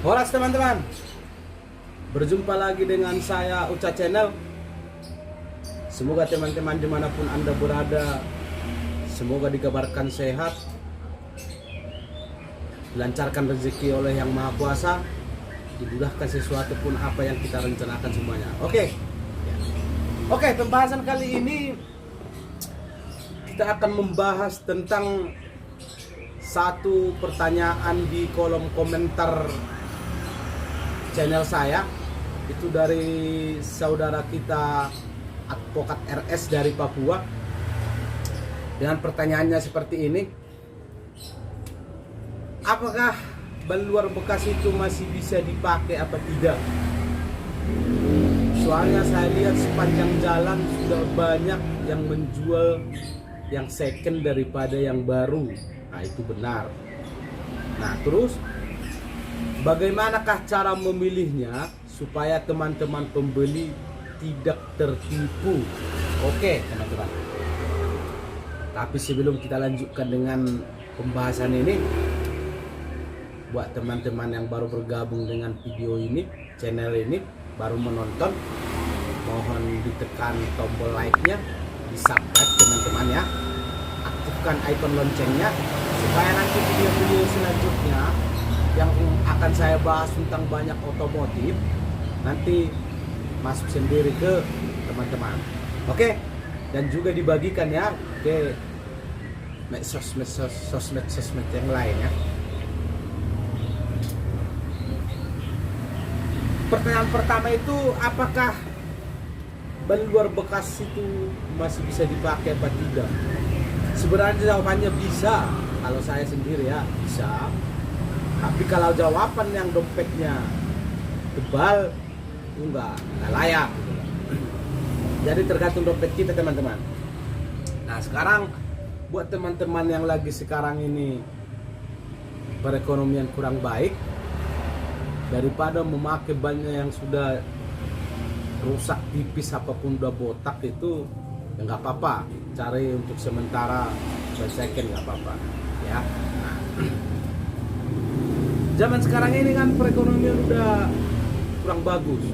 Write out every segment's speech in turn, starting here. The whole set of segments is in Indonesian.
Horas teman-teman, berjumpa lagi dengan saya Uca Channel. Semoga teman-teman dimanapun Anda berada, semoga dikabarkan sehat, dilancarkan rezeki oleh Yang Maha Kuasa, dimudahkan sesuatu pun apa yang kita rencanakan semuanya. Oke, pembahasan kali ini kita akan membahas tentang satu pertanyaan di kolom komentar channel saya. Itu dari saudara kita Advokat RS dari Papua. Dengan pertanyaannya seperti ini: apakah ban luar bekas itu masih bisa dipakai apa tidak? Soalnya saya lihat sepanjang jalan sudah banyak yang menjual yang second daripada yang baru. Nah, itu benar. Nah, terus bagaimanakah cara memilihnya supaya teman-teman pembeli tidak tertipu? Oke, teman-teman. Tapi sebelum kita lanjutkan dengan pembahasan ini, buat teman-teman yang baru bergabung dengan video ini, channel ini, baru menonton, mohon ditekan tombol like-nya, di subscribe teman-teman ya, aktifkan icon loncengnya supaya nanti video-video selanjutnya yang akan saya bahas tentang banyak otomotif nanti masuk sendiri ke teman-teman. Oke, dan juga dibagikan ya ke sosmed yang lain ya. Pertanyaan pertama itu, apakah ban luar bekas itu masih bisa dipakai apa tidak? Sebenarnya jawabannya bisa. Kalau saya sendiri ya bisa. Tapi kalau jawaban yang dompetnya tebal, enggak layak. Jadi tergantung dompet kita teman-teman. Nah, sekarang buat teman-teman yang lagi sekarang ini perekonomian kurang baik, daripada memakai bannya yang sudah rusak tipis apapun udah botak itu, ya nggak apa-apa, cari untuk sementara ban second nggak apa-apa ya. Nah, zaman sekarang ini kan perekonomian udah kurang bagus.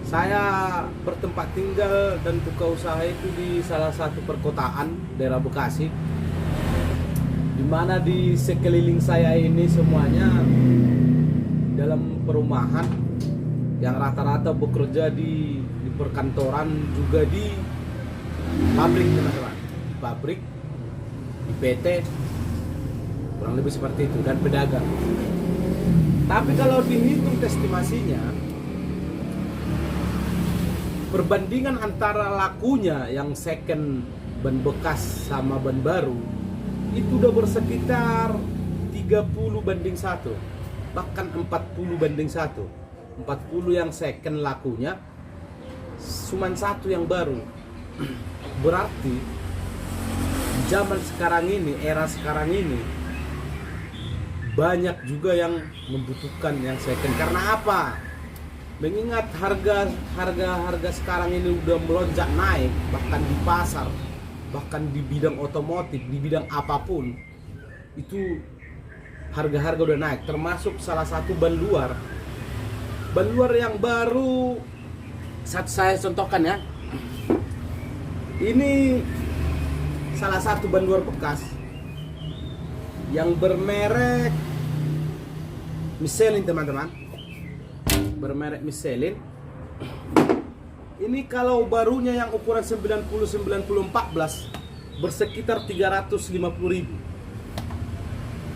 Saya bertempat tinggal dan buka usaha itu di salah satu perkotaan daerah Bekasi, dimana di sekeliling saya ini semuanya dalam perumahan yang rata-rata bekerja di perkantoran, juga di pabrik teman-teman, di pabrik, di PT, kurang lebih seperti itu, dan pedagang. Tapi kalau dihitung estimasinya, perbandingan antara lakunya yang second ban bekas sama ban baru itu udah bersekitar 30:1, bahkan 40:1. 40 yang second lakunya, cuman 1 yang baru. Berarti zaman sekarang ini, era sekarang ini, banyak juga yang membutuhkan yang second. Karena apa? Mengingat harga sekarang ini udah melonjak naik, bahkan di pasar, bahkan di bidang otomotif, di bidang apapun itu harga-harga udah naik. Termasuk salah satu ban luar yang baru, saat saya contohkan ya, ini salah satu ban luar bekas yang bermerek Michelin teman-teman, bermerek Michelin. Ini kalau barunya yang ukuran 90-90-14 bersekitar 350.000,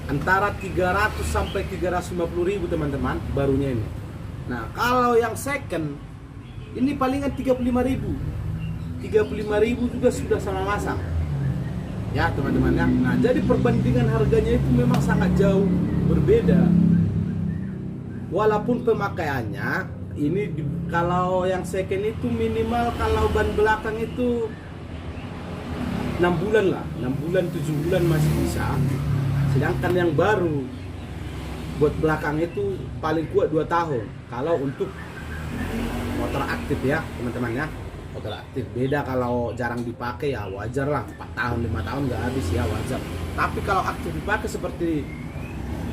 antara 300 sampai 350.000 teman-teman barunya ini. Nah, kalau yang second ini palingan 35.000 juga sudah sama masang ya teman-teman ya. Nah, jadi perbandingan harganya itu memang sangat jauh berbeda. Walaupun pemakaiannya ini kalau yang second itu minimal kalau ban belakang itu 6 bulan lah, 6 bulan 7 bulan masih bisa. Sedangkan yang baru buat belakang itu paling kuat 2 tahun kalau untuk motor aktif ya teman-teman ya. Motor aktif beda, kalau jarang dipakai ya wajar lah, 4 tahun 5 tahun nggak habis ya wajar. Tapi kalau aktif dipakai seperti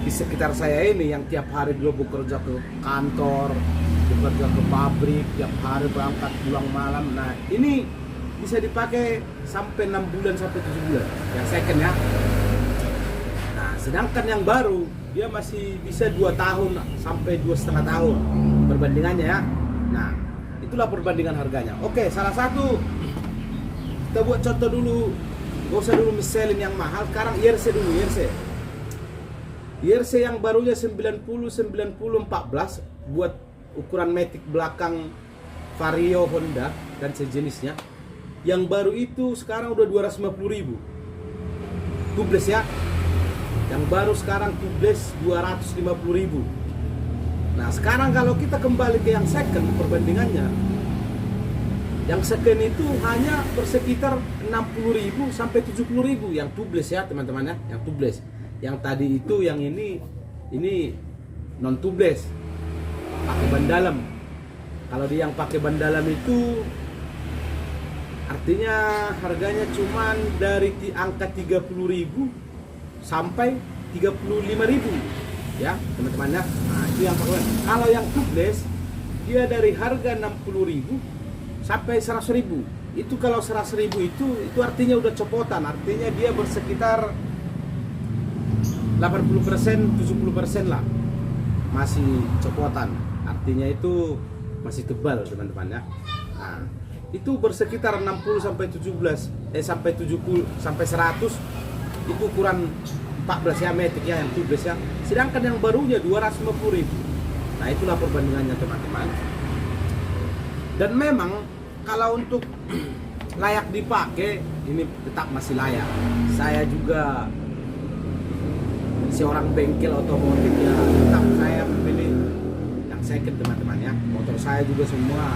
di sekitar saya ini yang tiap hari dia bekerja ke kantor, bekerja ke pabrik, tiap hari berangkat pulang malam. Nah ini bisa dipakai sampai 6 bulan sampai 7 bulan yang second ya. Nah sedangkan yang baru dia masih bisa 2 tahun sampai 2,5 tahun perbandingannya ya. Nah itulah perbandingan harganya. Oke, salah satu kita buat contoh dulu, gak usah dulu misalin yang mahal. Sekarang IRC dulu, IRC yang barunya 90 14 buat ukuran matic belakang Vario Honda dan sejenisnya. Yang baru itu sekarang udah 250.000 tubeless ya. Yang baru sekarang tubeless 250.000. Nah sekarang kalau kita kembali ke yang second perbandingannya, yang second itu hanya bersekitar 60.000 sampai 70.000 yang tubeless ya teman-teman ya, yang tubeless. Yang tadi itu yang ini non tubeless, pakai ban dalam. Kalau dia yang pakai ban dalam itu artinya harganya cuman dari angka 30.000 sampai 35.000 ya teman-teman ya. Nah itu yang pakai. Kalau yang tubeless dia dari harga 60.000 sampai 100.000. Itu kalau 100.000 itu artinya udah copotan, artinya dia bersekitar 80% 70% lah masih copotan, artinya itu masih tebal teman-teman ya. Nah itu bersekitar 60 sampai sampai 70 sampai 100 itu ukuran 14 ya matic ya yang tubeless ya. Sedangkan yang barunya 250.000. Nah itulah perbandingannya teman-teman. Dan memang kalau untuk layak dipakai ini tetap masih layak. Saya juga seorang bengkel otomotif ya, tetap saya memilih yang second teman-teman ya. Motor saya juga semua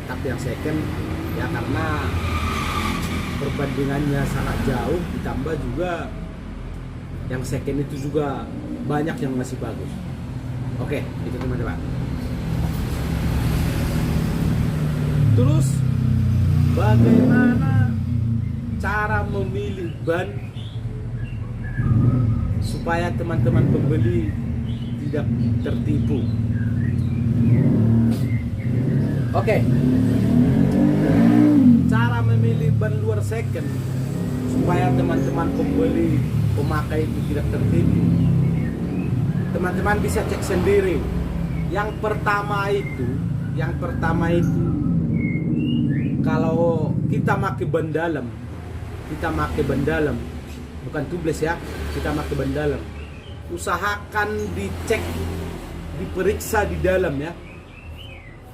tetap yang second ya, karena perbandingannya sangat jauh, ditambah juga yang second itu juga banyak yang masih bagus. Oke, itu teman-teman. Terus bagaimana cara memilih ban supaya teman-teman pembeli tidak tertipu? Oke. Cara memilih ban luar second supaya teman-teman pembeli pemakai itu tidak tertipu, teman-teman bisa cek sendiri. Yang pertama itu kalau kita pakai ban dalam, bukan tubeless ya, kita pakai ban dalam, usahakan dicek, diperiksa di dalam ya.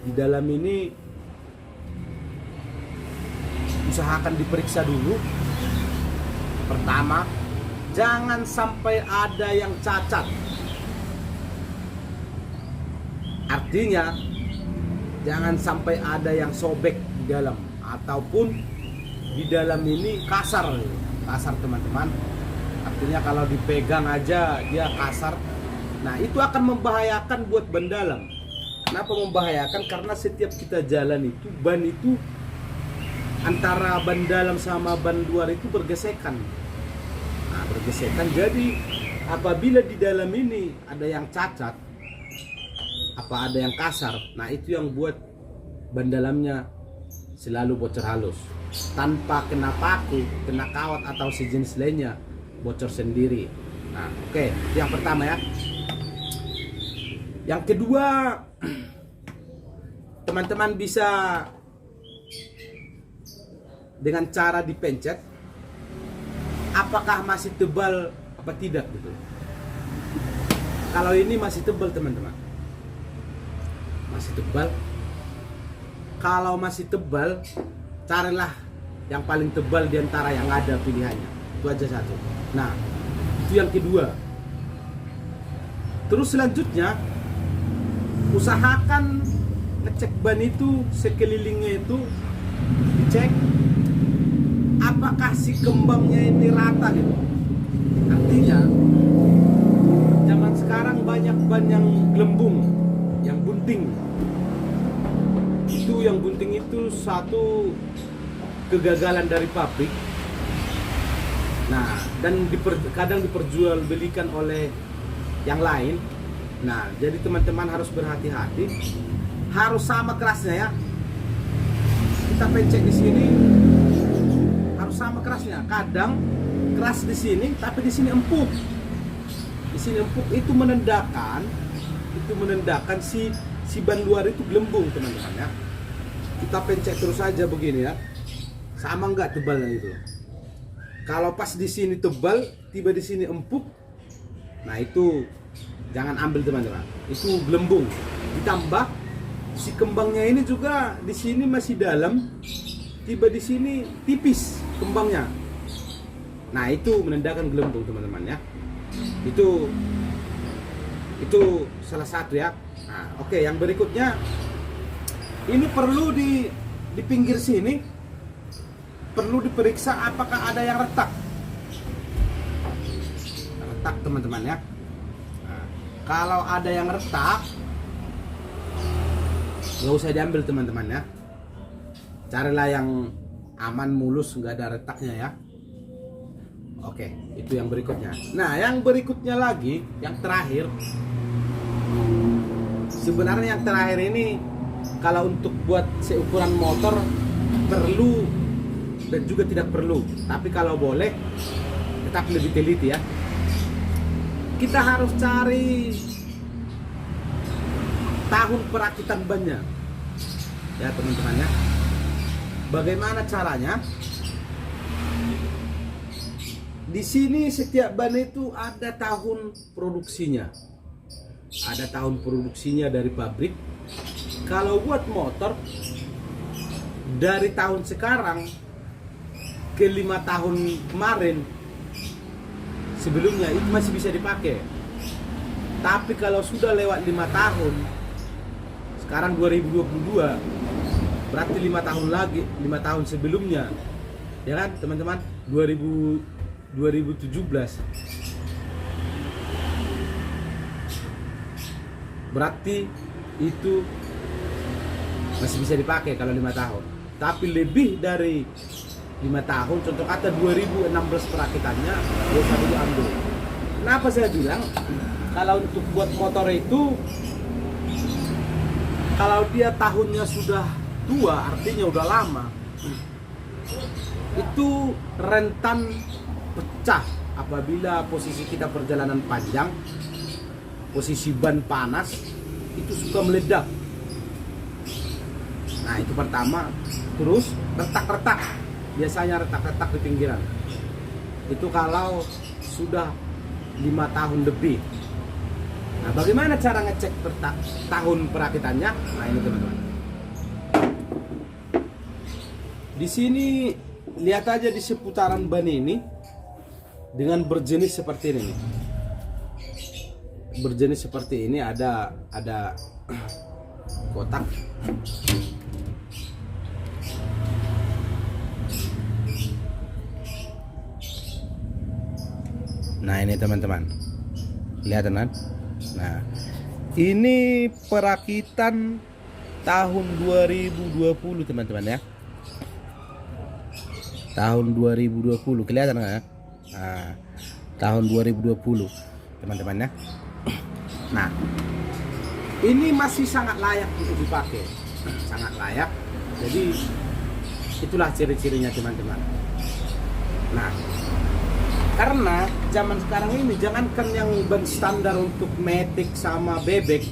Di dalam ini usahakan diperiksa dulu. Pertama, jangan sampai ada yang cacat. Artinya jangan sampai ada yang sobek di dalam, ataupun di dalam ini kasar teman-teman. Artinya kalau dipegang aja dia kasar. Nah itu akan membahayakan buat ban dalam. Kenapa membahayakan? Karena setiap kita jalan itu ban itu antara ban dalam sama ban luar itu bergesekan. Nah bergesekan, jadi apabila di dalam ini ada yang cacat, apa ada yang kasar, nah itu yang buat ban dalamnya selalu bocor halus tanpa kena paku, kena kawat atau sejenis lainnya, bocor sendiri. Nah oke, itu yang pertama ya. Yang kedua, teman-teman bisa dengan cara dipencet apakah masih tebal apa tidak gitu. Kalau ini masih tebal teman-teman, masih tebal. Kalau masih tebal, carilah yang paling tebal di antara yang ada pilihannya. Itu aja satu. Nah, itu yang kedua. Terus selanjutnya, usahakan ngecek ban itu sekelilingnya itu dicek apakah si kembangnya ini rata gitu. Artinya zaman sekarang banyak ban yang gelembung, yang bunting. Itu yang bunting itu satu kegagalan dari pabrik. Nah, dan kadang diperjualbelikan oleh yang lain. Nah, jadi teman-teman harus berhati-hati, harus sama kerasnya ya. Kita pencet di sini harus sama kerasnya. Kadang keras di sini, tapi di sini empuk. Di sini empuk itu menandakan si ban luar itu gelembung, teman-teman ya. Kita pencet terus aja begini ya. Sama enggak tebalnya itu? Kalau pas di sini tebal, tiba di sini empuk, nah itu jangan ambil, teman-teman. Itu gelembung. Ditambah si kembangnya ini juga di sini masih dalam, tiba di sini tipis kembangnya. Nah, itu menandakan gelembung, teman-teman ya. Itu salah satu ya. Nah, oke, yang berikutnya ini perlu di pinggir sini perlu diperiksa apakah ada yang retak, teman-teman ya. Nah, kalau ada yang retak, nggak usah diambil, teman-teman ya. Carilah yang aman, mulus, nggak ada retaknya ya. Oke, itu yang berikutnya. Nah, yang berikutnya lagi, yang terakhir. Sebenarnya yang terakhir ini, kalau untuk buat seukuran motor perlu dan juga tidak perlu. Tapi kalau boleh, tetap lebih teliti ya. Kita harus cari tahun perakitan bannya, ya teman-teman ya. Bagaimana caranya? Di sini setiap ban itu ada tahun produksinya. Ada tahun produksinya dari pabrik. Kalau buat motor dari tahun sekarang ke 5 tahun kemarin sebelumnya itu masih bisa dipakai. Tapi kalau sudah lewat 5 tahun, sekarang 2022, berarti 5 tahun lagi, 5 tahun sebelumnya, ya kan teman-teman, 2017, berarti itu masih bisa dipakai kalau 5 tahun. Tapi lebih dari 5 tahun, contoh kata 2016 perakitannya, bisa diambil. Kenapa saya bilang kalau untuk buat motor itu, kalau dia tahunnya sudah tua, artinya udah lama, itu rentan pecah apabila posisi kita perjalanan panjang, posisi ban panas, itu suka meledak. Nah, itu pertama. Terus retak-retak, biasanya retak-retak di pinggiran. Itu kalau sudah 5 tahun lebih. Nah, bagaimana cara ngecek tahun perakitannya? Nah, ini teman-teman. Di sini lihat aja di seputaran ban ini dengan berjenis seperti ini. Berjenis seperti ini ada kotak. Nah, ini teman-teman, lihat kan? Nah, ini perakitan tahun 2020 teman-teman ya. Tahun 2020, kelihatan nggak? Nah, tahun 2020 teman-teman ya. Nah, ini masih sangat layak untuk dipakai, sangat layak. Jadi itulah ciri-cirinya teman-teman. Nah, karena zaman sekarang ini, jangankan yang ban standar untuk Matic sama bebek,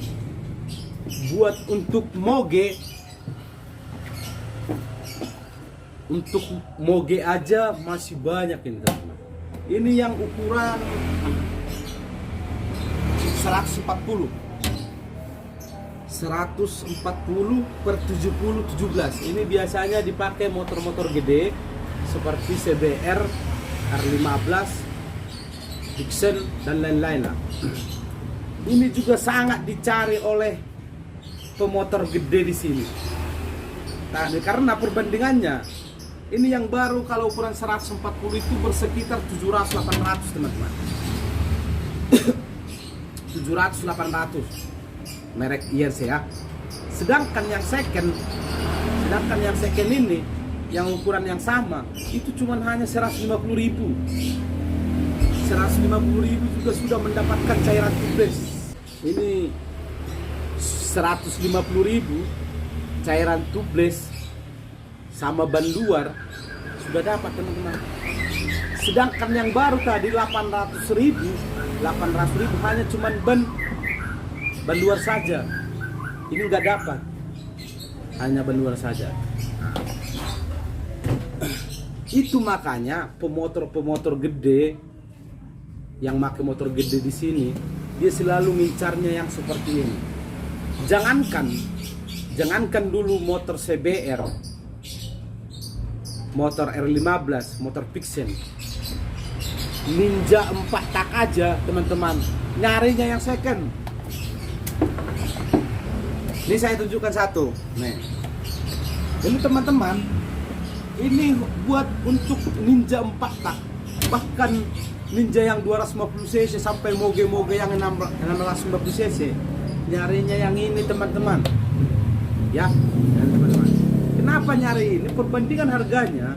buat untuk moge aja masih banyak ini teman-teman. Ini yang ukuran 140 per 70 17. Ini biasanya dipakai motor-motor gede seperti CBR, R15, Dixon dan lain-lain lah. Ini juga sangat dicari oleh pemotor gede di sini. Nah, karena perbandingannya, ini yang baru kalau ukuran 140 itu bersekitar 700-800 teman-teman. 700-800 merek IRC ya. Sedangkan yang second ini, yang ukuran yang sama itu cuma hanya 150.000. 150.000 150.000 juga sudah mendapatkan cairan tubeless. Ini 150.000 cairan tubeless sama ban luar sudah dapat teman-teman. Sedangkan yang baru tadi 800.000 hanya cuman ban luar saja. Ini nggak dapat, hanya ban luar saja. Itu makanya pemotor gede yang pakai motor gede di sini, dia selalu ngincarnya yang seperti ini. Jangankan dulu motor CBR, motor R15, motor Vixen, Ninja 4 tak aja teman-teman, nyarinya yang second. Ini saya tunjukkan satu. Nih, ini teman-teman, ini buat untuk Ninja 4 tak, bahkan Ninja yang 250 cc sampai moge-moge yang 650 cc, nyarinya yang ini teman-teman. Ya, teman-teman. Kenapa nyari ini? Perbandingan harganya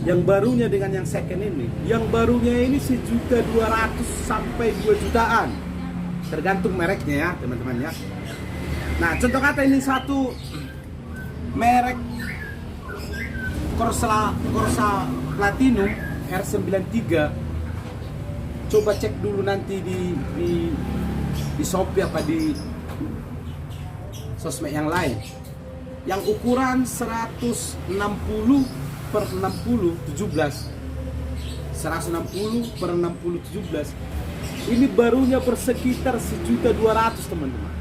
yang barunya dengan yang second ini. Yang barunya ini 1.200.000 sampai 2 jutaan. Tergantung mereknya ya, teman-teman ya. Nah, contoh kata ini satu merek Corsa Platinum R93. Coba cek dulu nanti di Shopee apa di sosmed yang lain. Yang ukuran 160 per 60 17. 160 per 60 17. Ini barunya bersekitar 1.200.000 teman-teman.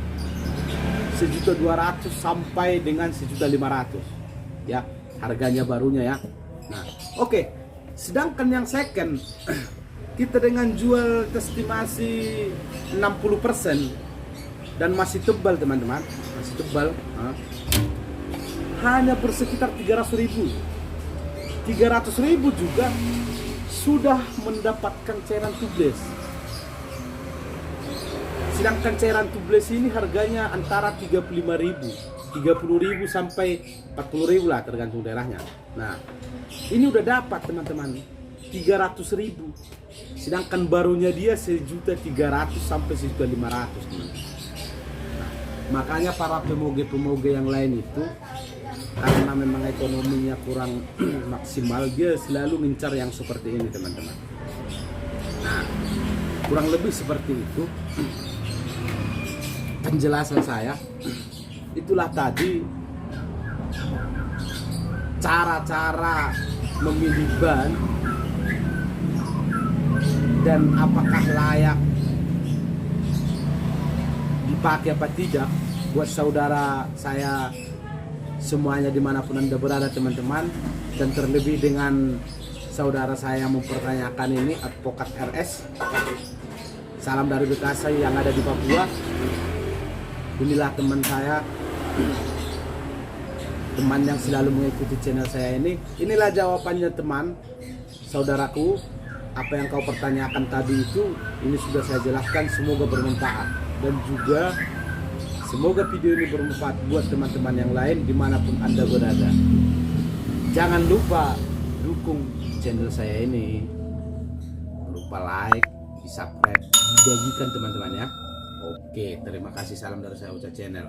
1.200.000 sampai dengan 1.500.000 ya harganya barunya ya. Nah, oke. Sedangkan yang second kita dengan jual estimasi 60% dan masih tebal teman-teman, masih tebal, hanya bersekitar 300.000. 300.000 juga sudah mendapatkan cairan tubeless. Sedangkan cairan tubeless ini harganya antara 35.000 sampai 40.000 lah tergantung daerahnya. Nah, ini udah dapat teman-teman 300.000. Sedangkan barunya dia 1.300.000 sampai 1.500.000. Nah, makanya para pemoge yang lain itu karena memang ekonominya kurang maksimal, dia selalu ngincar yang seperti ini teman-teman. Nah, kurang lebih seperti itu penjelasan saya. Itulah tadi cara-cara memilih ban dan apakah layak dipakai apa tidak buat saudara saya semuanya dimanapun Anda berada teman-teman. Dan terlebih dengan saudara saya yang mempertanyakan ini, Advokat RS. Salam dari Bekasi yang ada di Papua. Inilah teman saya, teman yang selalu mengikuti channel saya ini. Inilah jawabannya teman, saudaraku. Apa yang kau pertanyakan tadi itu, ini sudah saya jelaskan. Semoga bermanfaat. Dan juga semoga video ini bermanfaat buat teman-teman yang lain dimanapun Anda berada. Jangan lupa dukung channel saya ini. Lupa like, subscribe, dibagikan teman-teman ya. Oke, terima kasih. Salam dari saya Uca Channel.